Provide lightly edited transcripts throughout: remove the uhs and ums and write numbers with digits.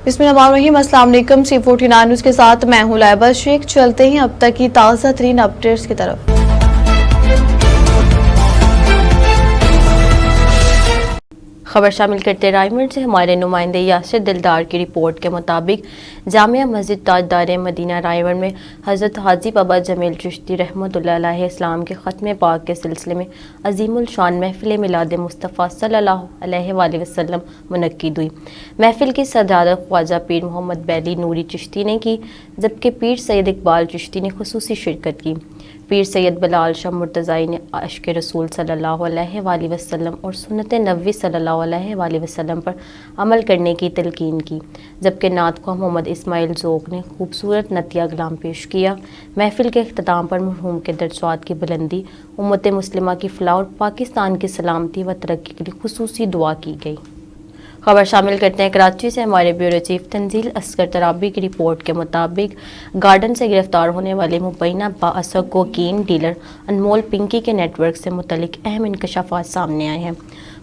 बिस्मिल्लाहिर्रहमानिर्रहीम। अस्सलाम वालेकुम। C49 न्यूज़ के साथ मैं हूं लाइबा शेख। चलते हैं अब तक की ताज़ा तरीन अपडेट्स की तरफ। खबर शामिल करते रायमंड से हमारे नुमाइंदे यासिर दिलदार की रिपोर्ट के मुताबिक जामिया मस्जिद ताजदार मदीना रायमंड में हज़रत हाजी बाबा जमील चिश्ती रहमतुल्लाह अलैहि इस्लाम के ख़त्म पाक के सिलसिले में अजीमुल शान महफिल मिलाद मुस्तफ़ा सल्लल्लाहु अलैहि वसल्लम मुनक्किद हुई। महफिल की सदारत ख्वाजा पीर मोहम्मद बैली नूरी चिश्ती ने की, जबकि पीर सैयद इकबाल चिश्ती ने खुसूसी शिरकत की। पीर सैयद बलाल शाह मुर्तज़ाई ने आशिक़ रसूल सल्लल्लाहु अलैहि वसल्लम और सुन्नत नबवी सल्लल्लाहु अलैहि वसल्लम पर अमल करने की तलकीन की, जबकि नात ख्वाह मोहम्मद इस्माइल ज़ोक ने खूबसूरत नतिया कलाम पेश किया। महफिल के अख्ताम पर मरहूम के दर्जात की बुलंदी, उम्मत मुस्लिमा की फलाह और पाकिस्तान की सलामती व तरक्की के लिए खुसूसी दुआ की गई। खबर शामिल करते हैं कराची से हमारे ब्यूरो चीफ तंजील असगर तराबी की रिपोर्ट के मुताबिक गार्डन से गिरफ्तार होने वाले मुबैना बाअसर कोकीन डीलर अनमोल पिंकी के नेटवर्क से मुतल्लिक अहम इंकशाफात सामने आए हैं।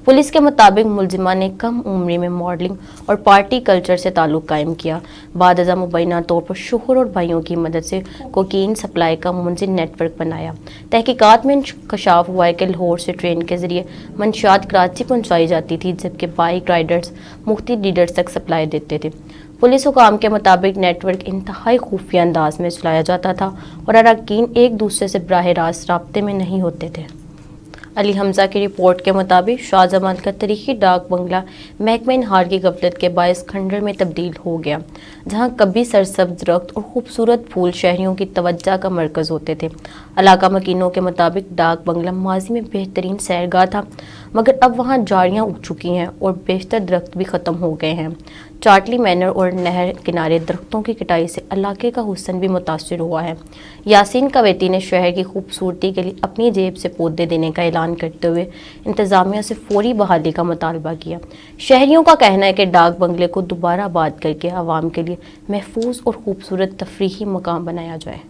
पुलिस के मुताबिक मुलजिमा ने कम उम्री में मॉडलिंग और पार्टी कल्चर से ताल्लुक़ कायम किया। बाद अज़ा मुबैना तौर पर शोहर और भाइयों की मदद से कोकीन सप्लाई का मुंजिल नेटवर्क बनाया। तहकीकात में इंकशाफ हुआ है कि लाहौर से ट्रेन के जरिए मंशियात कराची पहुँचाई जाती थी, जबकि बाइक राइडर्स मुख्तलिफ डीलर्स तक सप्लाई देते थे। पुलिस हुकाम के मुताबिक नेटवर्क इंतहाई खुफिया अंदाज में चलाया जाता था और अरकान एक दूसरे से बराह रास्त राब्ते में नहीं होते थे। अली हमजा की रिपोर्ट के मुताबिक शाहजमान का तारीखी डाक बंगला महकमे हार की गफलत के बायस खंडर में तब्दील हो गया, जहां कभी सरसब्ज दरख्त और खूबसूरत फूल शहरियों की तवज्जो का मरकज़ होते थे। इलाका मकीनों के मुताबिक डाक बंगला माजी में बेहतरीन सैरगाह था, मगर अब वहां झाड़ियां उग चुकी हैं और बेशतर दरख्त भी ख़त्म हो गए हैं। चाटली मैनर और नहर किनारे दरख्तों की कटाई से इलाके का हुस्न भी मुतासर हुआ है। यासीन कवेती ने शहर की खूबसूरती के लिए अपनी जेब से पौधे देने का ऐलान करते हुए इंतज़ामिया से फौरी बहाली का मुतालबा किया। शहरियों का कहना है कि डाक बंगले को दोबारा आबाद करके आवाम के लिए महफूज और खूबसूरत तफरीही मकाम बनाया जाए।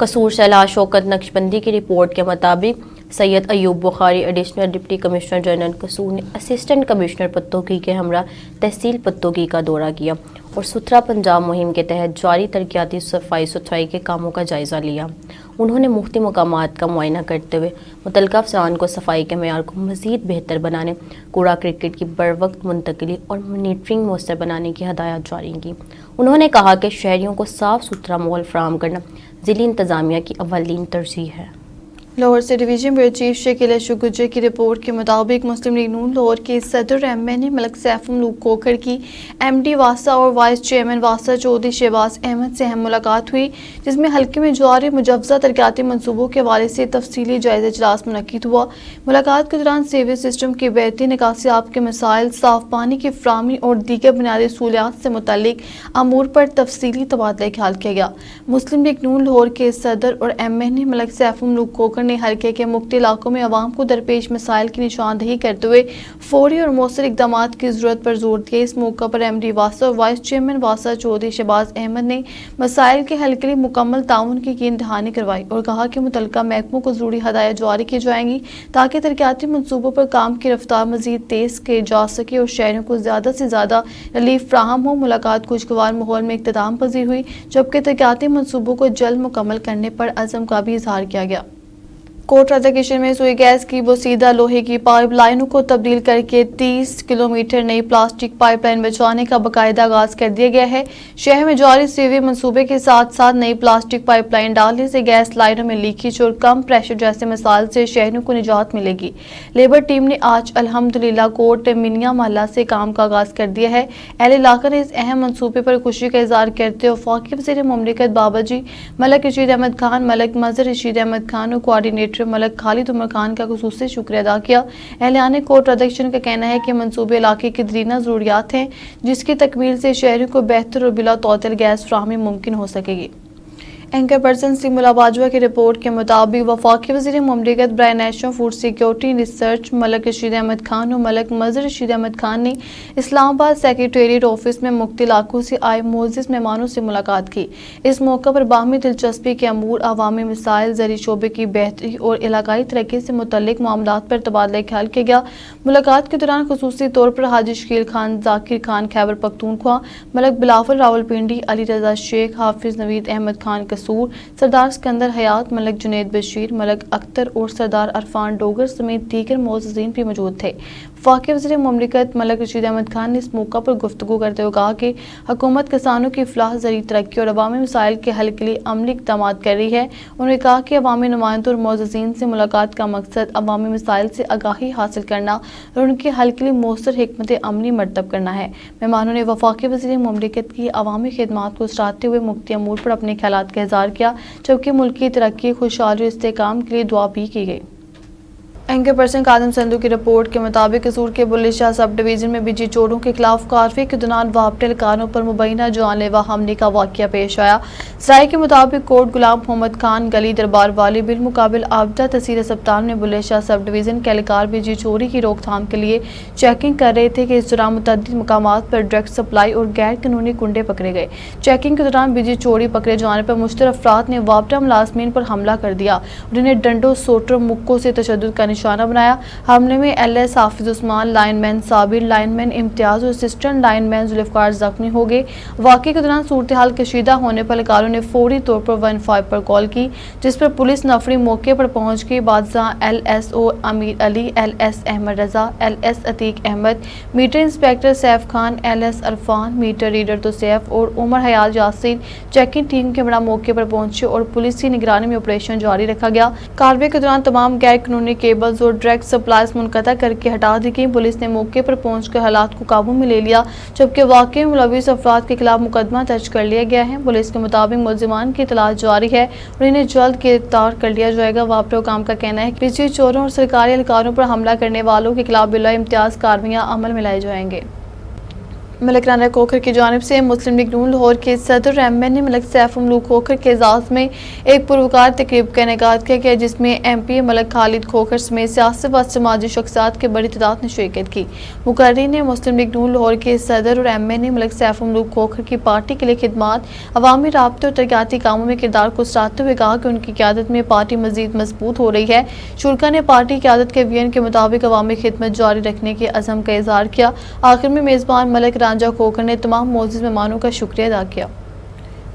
कसूर से अला शौकत नक्शबंदी की रिपोर्ट के मुताबिक Syed Ayub Bukhari additional deputy commissioner general कसूर ने असिस्टेंट कमिश्नर पत्तोकी के हमरा तहसील पत्तोकी का दौरा किया और सुथरा पंजाब मुहिम के तहत जारी तरक्याती सफाई सुथराई के कामों का जायज़ा लिया। उन्होंने मुख्तलिफ मकामात का मुआयना करते हुए मुतल्लिक़ा अफसरान को सफाई के मेयार को मज़ीद बेहतर बनाने, कूड़ा क्रिकेट की बरवक्त मुंतकली और मॉनिटरिंग मौसर बनाने की हदायत जारी की। उन्होंने कहा कि शहरियों को साफ़ सुथरा माहौल फराहम करना ज़िली इंतज़ामिया की अव्वलीन तरजीह है। लाहौर से division bureau chief Shakeel Ashok Gurjar की रिपोर्ट के मुताबिक मुस्लिम लीग नून लाहौर के सदर एमए ने मलक सैफ ममलूक कोकर की एमडी वासा और वाइस चेयरमैन वासा चौधरी शहबाज अहमद से अहम मुलाकात हुई, जिसमें हल्के में जारी मुजव्वज़ा तरक्याती मनसूबों के हवाले से तफसीली जायज़ा इजलास मुनक्किद हुआ। मुलाकात के दौरान सीवेज सिस्टम की बेहतरी, निकासियाब के मसाइल, साफ पानी की फ्राहमी और दीगर बुनियादी सहूलियात से मुतल्लिक अमूर पर तफसीली तबादला ख्याल किया गया। मुस्लिम लीग नून लाहौर के सदर और एमए ने मलक सैफ ममलूक कोकर ने हल्के के मुख्तलिफ इलाकों में अवाम को दरपेश मसाइल की निशानदही करते हुए फौरी और मौसर इक़दामात की ज़रूरत पर जोर दिया। इस मौका पर एमडी वासा और वाइस चेयरमैन वासा चौधरी शहबाज अहमद ने मसाइल के हल के लिए मुकम्मल ताउन की यकीन दहानी करवाई और कहा कि मुतल्लिका महकमों को ज़रूरी हदायत जारी की जाएंगी ताकि तरक्याती मनसूबों पर काम की रफ्तार मज़ीद तेज़ की जा सके और शहरों को ज़्यादा से ज़्यादा रिलीफ फ्राहम हो। मुलाकात खुशगवार माहौल में इख्तिताम पजीर हुई, जबकि तरक्याती मनसूबों को जल्द मुकम्मल करने पर अज़म का भी इजहार किया गया। कोट राधा किशन में सुई गैस की बोसीदा लोहे की पाइप लाइनों को तब्दील करके 30 किलोमीटर नई प्लास्टिक पाइपलाइन बिछवाने का बाकायदा आगाज कर दिया गया है। शहर में जारी सीवी मंसूबे के साथ साथ नई प्लास्टिक पाइपलाइन डालने से गैस लाइनों में लीकेज और कम प्रेशर जैसे मसाइल से शहरों को निजात मिलेगी। लेबर टीम ने आज अल्हम्दुलिल्लाह कोट मिनिया महल्ला से काम का आगाज कर दिया है। अहले इलाका ने इस अहम मंसूबे पर खुशी का इजहार करते हुए वफाकी वज़ीर मुमलिकत बाबाजी मलक रशीद अहमद खान, मलक मजहर रशीद अहमद खान और कोऑर्डिनेटर मलक खालिद उमर खान का खुसूसी शुक्रिया अदा किया। एहलियान कोट अध्यक्ष का कहना है कि मंसूबे इलाके की दरीना जरूरियात हैं, जिसकी तकमील से शहरों को बेहतर और बिला तौतिल गैस फ्राहमी मुमकिन हो सकेगी। اینکر پرسن سیمولا باجوہ کی رپورٹ کے مطابق وفاقی وزیر مملکت برائے نیشنل فوڈ سیکیورٹی ریسرچ ملک رشید احمد خان اور ملک مظہر رشید احمد خان نے اسلام آباد سیکریٹریٹ آفس میں مختلف علاقوں سے آئے معزز مہمانوں سے ملاقات کی۔ اس موقع پر باہمی دلچسپی کے امور، عوامی مسائل، زرعی شعبے کی بہتری اور علاقائی ترقی سے متعلق معاملات پر تبادلہ خیال کیا گیا۔ ملاقات کے دوران خصوصی طور پر حاجی شکیل خان، ذاکر خان خیبر پختونخوا، ملک بلاول راولپنڈی، علی رضا شیخ، حافظ نوید احمد خان قصور، سردار سکندر حیات، ملک جنید بشیر، ملک اختر اور سردار عرفان ڈوگر سمیت دیگر معززین بھی موجود تھے۔ وفاقی وزیر مملکت ملک رشید احمد خان نے اس موقع پر گفتگو کرتے ہوئے کہا کہ حکومت کسانوں کی فلاح، زرعی ترقی اور عوامی مسائل کے حل کے لیے عملی اقدامات کر رہی ہے۔ انہوں نے کہا کہ عوامی نمائندوں اور معززین سے ملاقات کا مقصد عوامی مسائل سے آگاہی حاصل کرنا اور ان کے حل کے لیے مؤثر حکمت عملی مرتب کرنا ہے۔ مہمانوں نے وفاقی وزیر مملکت کی عوامی خدمات کو سراہتے ہوئے مختلف امور پر اپنے خیالات کا اظہار کیا، جبکہ ملک کی ترقی، خوشحالی اور استحکام کے لیے دعا بھی کی گئی۔ اینکر پرسن قادم سندھو کی رپورٹ کے مطابق قصور کے بلے شاہ سب ڈویژن میں بجلی چوروں کے خلاف کارروائی کے دوران وابٹے اہلکاروں پر مبینہ جان لیوا حملے کا واقعہ پیش آیا۔ ذرائع کے مطابق کوٹ غلام محمد خان گلی دربار والی بالمقابل عابدہ تحصیل اسپتال میں بلے شاہ سب ڈویژن کے اہلکار بجلی چوری کی روک تھام کے لیے چیکنگ کر رہے تھے کہ اس دوران متعدد مقامات پر ڈرگ سپلائی اور غیر قانونی کنڈے پکڑے گئے۔ چیکنگ کے دوران بجلی چوری پکڑے جانے پر مشتبہ افراد نے وابٹہ ملازمین پر حملہ کر دیا اور انہیں ڈنڈوں، سوٹر، مکوں سے تشدد کا نشانہ بنایا۔ حملے میں LS حافظ عثمان، لائن مین صابر، لائن مین امتیاز اور اسسٹنٹ لائن مین ذوالفقار زخمی ہو گئے۔ واقعے کے دوران صورتحال کشیدہ ہونے پر اہلکاروں نے فوری طور پر 15 پر کال کی، جس پر پولیس نفری موقع پر پہنچ گئی۔ بادشاہ LSO Amir Ali, LS Ahmad Raza, LS Atiq Ahmad, meter inspector Saif Khan, LS Irfan, meter reader Tauseef اور عمر حیات یاسین چیکنگ ٹیم کے ہمراہ موقع پر پہنچے اور پولیس کی نگرانی میں آپریشن جاری رکھا گیا۔ کارروائی کے دوران تمام غیر قانونی کیبلز اور ڈرگ سپلائز منقطع کر کے ہٹا دی گئی۔ پولیس نے موقع پر پہنچ کر حالات کو قابو میں لے لیا، جبکہ واقعے میں ملوث افراد کے خلاف مقدمہ درج کر لیا گیا ہے۔ پولیس کے مطابق ملزمان کی تلاش جاری ہے اور انہیں جلد گرفتار کر لیا جائے گا۔ وابٹہ حکام کا کہنا ہے کہ بجلی چوروں اور سرکاری اہلکاروں پر حملہ کرنے والوں کے خلاف بلا امتیاز کارروائیاں عمل میں لائے جائیں گے۔ ملک رانا کھوکھر کی جانب سے مسلم لیگ نون لاہور کے صدر MN نے ملک سیف ملوک کھوکھر کے اعزاز میں ایک پروکار تقریب کا انعقاد کیا گیا، جس میں MP ملک خالد کھوکھر سمیت سیاسی و سماجی شخصیات کی بڑی تعداد نے شرکت کی۔ مقررین نے مسلم لیگ نون لاہور کے صدر اور MN نے ملک سیف ملوک کھوکھر کی پارٹی کے لیے خدمات، عوامی رابطے اور ترقیاتی کاموں میں کردار کو سراہتے ہوئے کہا کہ ان کی قیادت میں پارٹی مزید مضبوط ہو رہی ہے۔ شرکا نے پارٹی قیادت کے ویژن کے مطابق عوامی خدمت جاری رکھنے کے عزم کا اظہار کیا۔ آخر میں میزبان ملک رانجھا کھوکھر نے تمام معزز مہمانوں کا شکریہ ادا کیا۔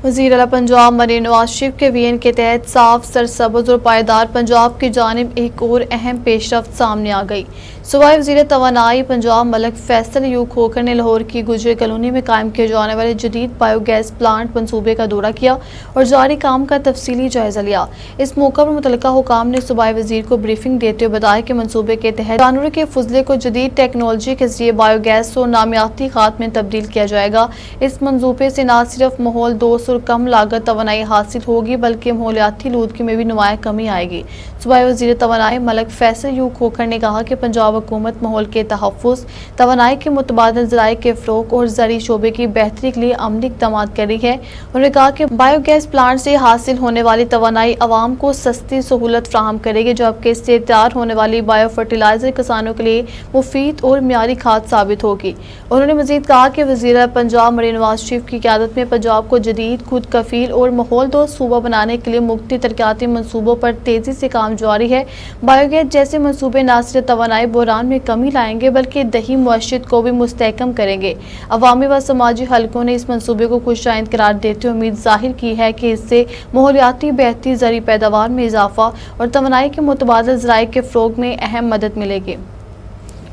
وزیر اعلیٰ پنجاب مریم نواز شریف کے ویژن کے تحت صاف، سرسبز اور پائیدار پنجاب کی جانب ایک اور اہم پیش رفت سامنے آ گئی۔ صوبائی وزیر توانائی پنجاب ملک فیصل یو کھوکھر نے لاہور کی گجر کالونی میں قائم کیے جانے والے جدید بایو گیس پلانٹ منصوبے کا دورہ کیا اور جاری کام کا تفصیلی جائزہ لیا۔ اس موقع پر متعلقہ حکام نے صوبائی وزیر کو بریفنگ دیتے ہوئے بتایا کہ منصوبے کے تحت جانوروں کے فضلے کو جدید ٹیکنالوجی کے ذریعے بایو گیس اور نامیاتی کھاد میں تبدیل کیا جائے گا۔ اس منصوبے سے نہ صرف ماحول دوست اور کم لاگت توانائی حاصل ہوگی بلکہ ماحولیاتی آلودگی میں بھی نمایاں کمی آئے گی۔ صوبائی وزیر توانائی ملک فیصل یو کھوکھر نے کہا کہ پنجاب حکومت ماحول کے تحفظ، توانائی کے متبادل ذرائع کے فروغ اور زرعی شعبے کی بہتری کے لیے عملی اقدامات کر رہی ہے۔ انہوں نے کہا کہ بایو گیس پلانٹ سے حاصل ہونے والی توانائی عوام کو سستی سہولت فراہم کرے گی، جبکہ اس سے تیار ہونے والی بایو فرٹیلائزر کسانوں کے لیے مفید اور معیاری کھاد ثابت ہوگی۔ انہوں نے مزید کہا کہ وزیر پنجاب مریم نواز شریف کی قیادت میں پنجاب کو جدید، خود کفیل اور ماحول دوست صوبہ بنانے کے لیے مختلف ترقیاتی منصوبوں پر تیزی سے کام جاری ہے۔ بایو گیس جیسے منصوبے نہ صرف توانائی بحران میں کمی لائیں گے بلکہ دیہی معیشت کو بھی مستحکم کریں گے۔ عوامی و سماجی حلقوں نے اس منصوبے کو خوش آئند قرار دیتے ہوئے امید ظاہر کی ہے کہ اس سے ماحولیاتی بہتری، زرعی پیداوار میں اضافہ اور توانائی کے متبادل ذرائع کے فروغ میں اہم مدد ملے گی۔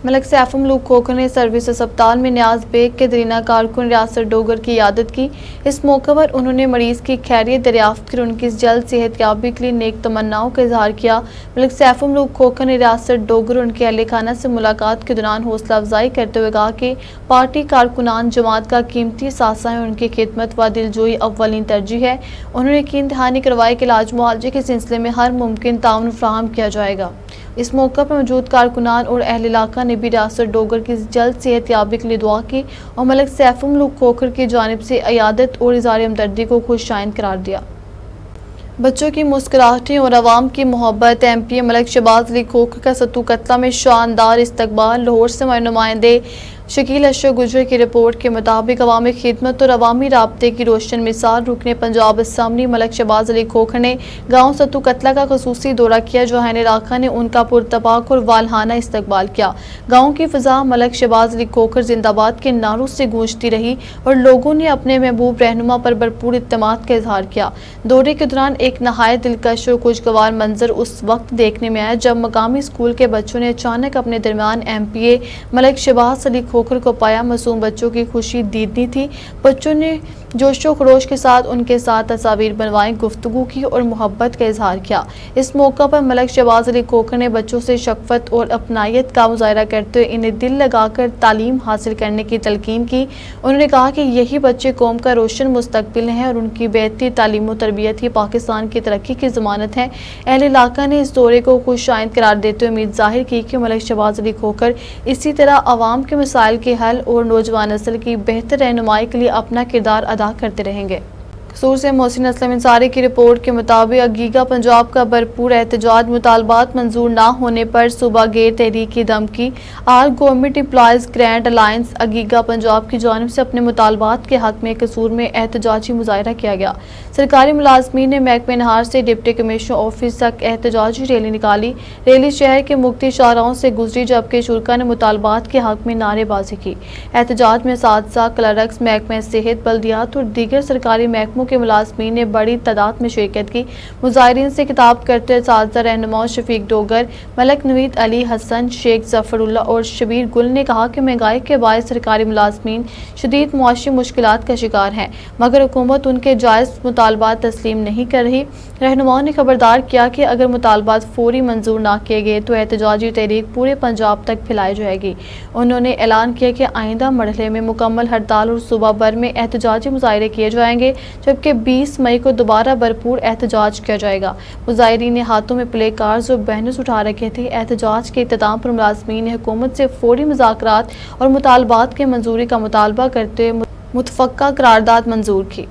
ملک سیف ملوک کھوکھر نے سروس اسپتال میں نیاز بیگ کے درینہ کارکن ریاست ڈوگر کی عیادت کی۔ اس موقع پر انہوں نے مریض کی خیریت دریافت کر ان کی جلد صحت یابی کے لیے نیک تمناؤں کا اظہار کیا۔ ملک سیف ملوک کھوکھر نے ریاست ڈوگر اور ان کے اہل خانہ سے ملاقات کے دوران حوصلہ افزائی کرتے ہوئے کہا کہ پارٹی کارکنان جماعت کا قیمتی ثاثہ ہیں اور ان کی خدمت و دلجوئی اولین ترجیح ہے۔ انہوں نے یقین دہانی کروائی کہ علاج معالجے کے سلسلے میں ہر ممکن تعاون فراہم کیا جائے گا۔ اس موقع پر موجود کارکنان اور اہل علاقہ نے بھی ریاست ڈوگر کی جلد صحت یابی کے لیے دعا کی اور ملک سیف ملوک کھوکھر کی جانب سے عیادت اور اظہار ہمدردی کو خوش آئند قرار دیا۔ बच्चों की मुस्कुराहटें और आवाम की मोहब्बत। MP मलिक शहबाज अली खोखर का सत्तू कतला में शानदार इस्तकबाल। लाहौर से हमारे नुमाइंदे शकील अशरफ गुजर की रिपोर्ट के मुताबिक अवामी खिदमत और अवामी राब्ते की रोशन मिसाल रुकने पंजाब असम्बली मलिक शहबाज अली खोखर ने गाँव सत्तू कतला का खसूसी दौरा किया। जोहान इलाका ने उनका पुरतपाक और वालहाना इस्तकबाल किया। गाँव की फिजा मलिक शहबाज अली खोखर जिंदाबाद के नारों से गूंजती रही और लोगों ने अपने महबूब रहनुमा पर भरपूर इत्तेमाद का इजहार किया। दौरे के दौरान एक नहायत दिलकश और खुशगवार मंजर उस वक्त देखने में आया जब मकामी स्कूल के बच्चों ने अचानक अपने दरमियान MPA मलिक शहबाज अली खोखर को पाया। मासूम बच्चों की खुशी दीदनी थी। बच्चों ने जोशो खरोश के साथ उनके साथ तस्वीर बनवाई, गुफ्तगू की और मोहब्बत का इजहार किया। इस मौका पर मलिक शहबाज अली खोखर ने बच्चों से शफ़क़त और अपनायत का मुजाहरा करते हुए इन्हें दिल लगाकर तालीम हासिल करने की तलकीन की। उन्होंने कहा कि यही बच्चे कौम का रोशन मुस्तकबिल हैं और उनकी बेहतरीन तालीम और तरबियत ही पाकिस्तान की तरक्की की ज़मानत है। अहले इलाका ने इस दौरे को खुशाइंद करार देते हुए उम्मीद जाहिर की कि मलिक शहबाज अली खोखर इसी तरह आवाम के मसाइल के हल और नौजवान नस्ल की बेहतर रहनुमाई के लिए अपना किरदार अदा करते रहेंगे। कसूर से मोहसिन असलम अंसारी की रिपोर्ट के मुताबिक अगीगा पंजाब का भरपूर एहतजाज। मुतालबात मंजूर ना होने पर सुबह गेर तहरीक की धमकी। All government employees grand alliance अगीगा पंजाब की जानिब से अपने मुतालबात के हक में कसूर में एहतजाजी मुजाहरा किया गया। सरकारी मुलाजमीन ने महकमे नहार से डिप्टी कमिश्नर ऑफिस तक एहतजाजी रैली निकाली। रैली शहर के मुख्तलिफ शाहराहों से गुजरी जबकि शुरा ने मुतालबात के हक में नारेबाजी की। एहतजाज में सादसा, क्लर्क्स, महकमा सेहत, बल्दियात और दीगर सरकारी महकमों के मुलाजमीन ने बड़ी तादाद में शिरकत की। मुजाहिरीन से खिताब करते हुए सादसा रहनुमा शफीक डोगर, मलक नवीद अली हसन, शेख जफरुल्ला और शबीर गुल ने कहा कि महंगाई के बायस सरकारी मुलाजमीन शदीद मुआशी मुश्किलात का शिकार हैं, मगर हुकूमत उनके जायज़ मुतालबात तस्लीम नहीं कर रही। रहनुमाओं ने खबरदार किया कि अगर मुतालबात फौरी मंजूर ना किए गए तो एहतजाजी तहरीक पूरे पंजाब तक फैलाई जाएगी। उन्होंने ऐलान किया कि आइंदा मरहले में मुकम्मल हड़ताल और सूबा भर में एहतजाजी मुजाहरे किए जाएंगे, जबकि 20 मई को दोबारा भरपूर एहतजाज किया जाएगा। मुजाहिरीन ने हाथों में प्ले कार्ड्स और बैनर्स उठा रखे थे। एहतजाज के इख्तिताम पर मुलाजमीन ने हुकूमत से फौरी मुज़ाकरात और मुतालबात के मंजूरी का मुतालबा करते हुए मुतफ़क्का करारदाद मंजूर की।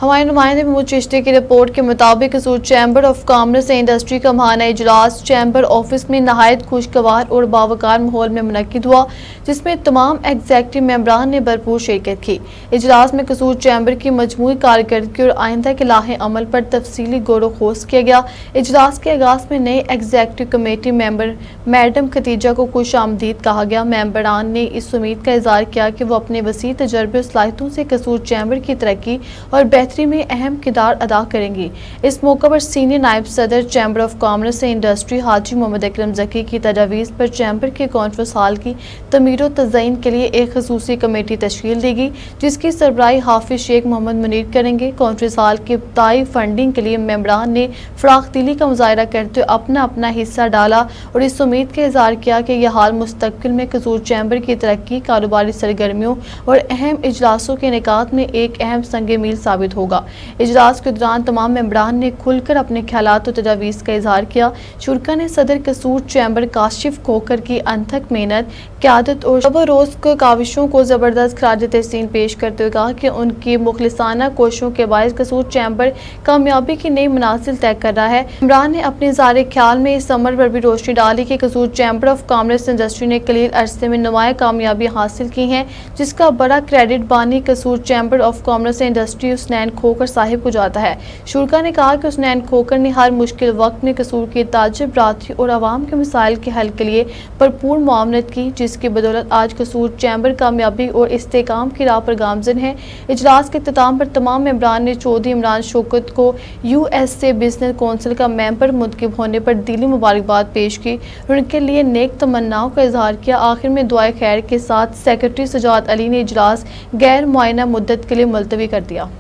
हमारे नुमाइंदे महमूद चिश्ती की रिपोर्ट के मुताबिक कसूर chamber of commerce and industry का महाना इजलास चैम्बर ऑफिस में नहायत खुशगवार और बावकार माहौल में मुनक्किद हुआ, जिसमें तमाम एग्जेक्टिव मेंबरान ने भरपूर शिरकत की। इजलास में कसूर चैम्बर की मजमूई कारकर्दगी और आइंदा के लाहे अमल पर तफसीली गौर खोज किया गया। इजलास के आगाज में नए executive committee member madam Khatija को खुश आमदीद कहा गया। मेंबरान ने इस उम्मीद का इजहार किया कि वो अपने वसी तजर्बे और सलाहियतों से कसूर चैम्बर की तरक्की और बेहतरी में अहम किरदार अदा करेंगी। इस मौके पर सीनियर नायब सदर chamber of commerce and industry Haji Mohammad Akram Zaki की तजवीज़ पर चैम्बर के कॉन्फ्रेंस हॉल की तमीर व तज़यीन के लिए एक खसूसी कमेटी तश्कील दी गई, जिसकी सरबराही हाफिज शेख मोहम्मद मुनीर करेंगे। कॉन्फ्रेंस हॉल की इब्तदाई फंडिंग के लिए मेंबरान ने फराखदिली का मुजाहरा करते हुए अपना अपना हिस्सा डाला और इस उम्मीद का इजहार किया कि यह हाल मुस्तकबिल में कसूर चैम्बर की तरक्की, कारोबारी सरगर्मियों और अहम इजलासों के इनेकात में एक अहम संग मील साबित होगा। इजलास के दौरान तमाम मेंबरान ने खुलकर अपने ख्यालात और तजावीज़ का इजहार किया। शुरा ने सदर कसूर चैम्बर काशिफ खोखर की अनथक मेहनत, क़यादत और शब रोज़ के काविशों को ज़बरदस्त खराज तहसीन पेश करते हुए कहा कि उनकी मुखलिसाना कोशिशों के बायस कसूर चैम्बर कामयाबी की नई मनाजिल तय कर रहा है। मेंबरान ने अपने इज़हार ख्याल में इस अमर पर भी रोशनी डाली कि कसूर चैम्बर ऑफ कॉमर्स इंडस्ट्री ने कलील अरसे में नुमाया कामयाबी हासिल की है, जिसका बड़ा क्रेडिट बानी कसूर chamber of commerce industry Husnain Khokhar Sahib को जाता है। शुरा ने कहा कि हुसनैन खोखर ने हर मुश्किल वक्त में कसूर की ताजिब बरादरी और आवाम के मसाइल के हल के लिए भरपूर मुआवनत की, जिसकी बदौलत आज कसूर चैम्बर कामयाबी और इस्तेकाम की राह पर गामजन है। इजलास के इख्तिताम पर तमाम मेंबरान ने चौधरी इमरान शौकत को USA बिजनेस कौंसिल का मेंबर मुंतखब होने पर दिली मुबारकबाद पेश की और उनके लिए नेक तमन्नाओं का इजहार किया। आखिर में दुआए खैर के साथ सेक्रेटरी सजाद अली ने इजलास गैर मुआयना मुद्दत के लिए मुलतवी कर दिया।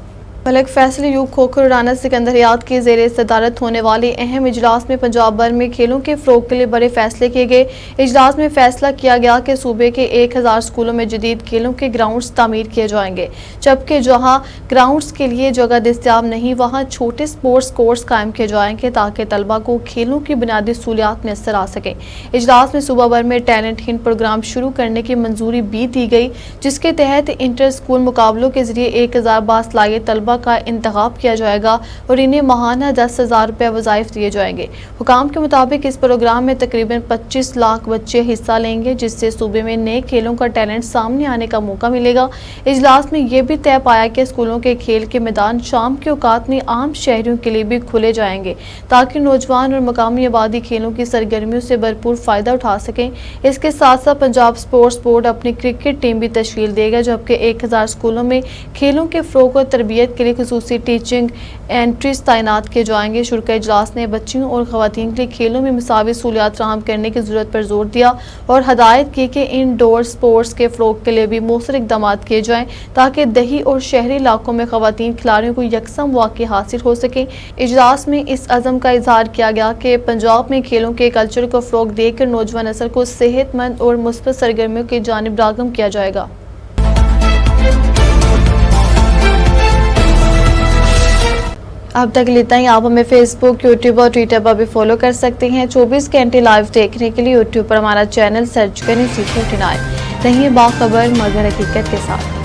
मलिक फैसल अयूब खोखर और राना सिकंदर की ज़ेर सदारत होने वाले अहम इजलास में पंजाब भर में खेलों के फ़रोग़ के लिए बड़े फैसले किए गए। इजलास में फैसला किया गया कि सूबे के 1000 स्कूलों में जदीद खेलों के ग्राउंड्स तामीर किए जाएंगे, जबकि जहां ग्राउंड्स के लिए जगह दस्तियाब नहीं वहां छोटे स्पोर्ट्स कोर्स कायम किए जाएंगे ताकि तलबा को खेलों की बुनियादी सहूलियात मैसर आ सकें। इजलास में सूबा भर में टैलेंट हिंट प्रोग्राम शुरू करने की मंजूरी भी दी गई, जिसके तहत इंटर स्कूल मुकाबलों के जरिए 1000 बासलाहियत तलबा طلبہ کا انتخاب کیا جائے گا اور انہیں ماہانہ 10,000 روپے وظائف دیے جائیں گے۔ حکام کے مطابق اس پروگرام میں تقریباً 25 لاکھ بچے حصہ لیں گے، جس سے صوبے میں نئے کھیلوں کا ٹیلنٹ سامنے آنے کا موقع ملے گا۔ اجلاس میں یہ بھی طے پایا کہ اسکولوں کے کھیل کے میدان شام کے اوقات میں عام شہریوں کے لیے بھی کھولے جائیں گے تاکہ نوجوان اور مقامی آبادی کھیلوں کی سرگرمیوں سے بھرپور فائدہ اٹھا سکیں۔ اس کے ساتھ ساتھ پنجاب سپورٹس بورڈ اپنی کرکٹ ٹیم بھی تشکیل دے گا، جبکہ 1000 اسکولوں میں کھیلوں کے فروغ اور تربیت کے لیے خصوصی ٹیچنگ اینٹریز تعینات کیے جائیں گے۔ شرکاء اجلاس نے بچیوں اور خواتین کے لیے کھیلوں میں مساوی سہولیات فراہم کرنے کی ضرورت پر زور دیا اور ہدایت کی کہ ان ڈور سپورٹس کے فروغ کے لیے بھی مؤثر اقدامات کیے جائیں تاکہ دیہی اور شہری علاقوں میں خواتین کھلاڑیوں کو یکساں مواقع حاصل ہو سکیں۔ اجلاس میں اس عزم کا اظہار کیا گیا کہ پنجاب میں کھیلوں کے کلچر کو فروغ دے کر نوجوان نسل کو صحت مند اور مثبت سرگرمیوں کی جانب راغب کیا جائے گا۔ اب تک لیتا ہی، آپ ہمیں فیس بک، یوٹیوب اور ٹویٹر پر بھی فالو کر سکتے ہیں۔ 24 گھنٹے لائیو دیکھنے کے لیے یوٹیوب پر ہمارا چینل سرچ کریں C49۔ رہیے باخبر مگر حقیقت کے ساتھ۔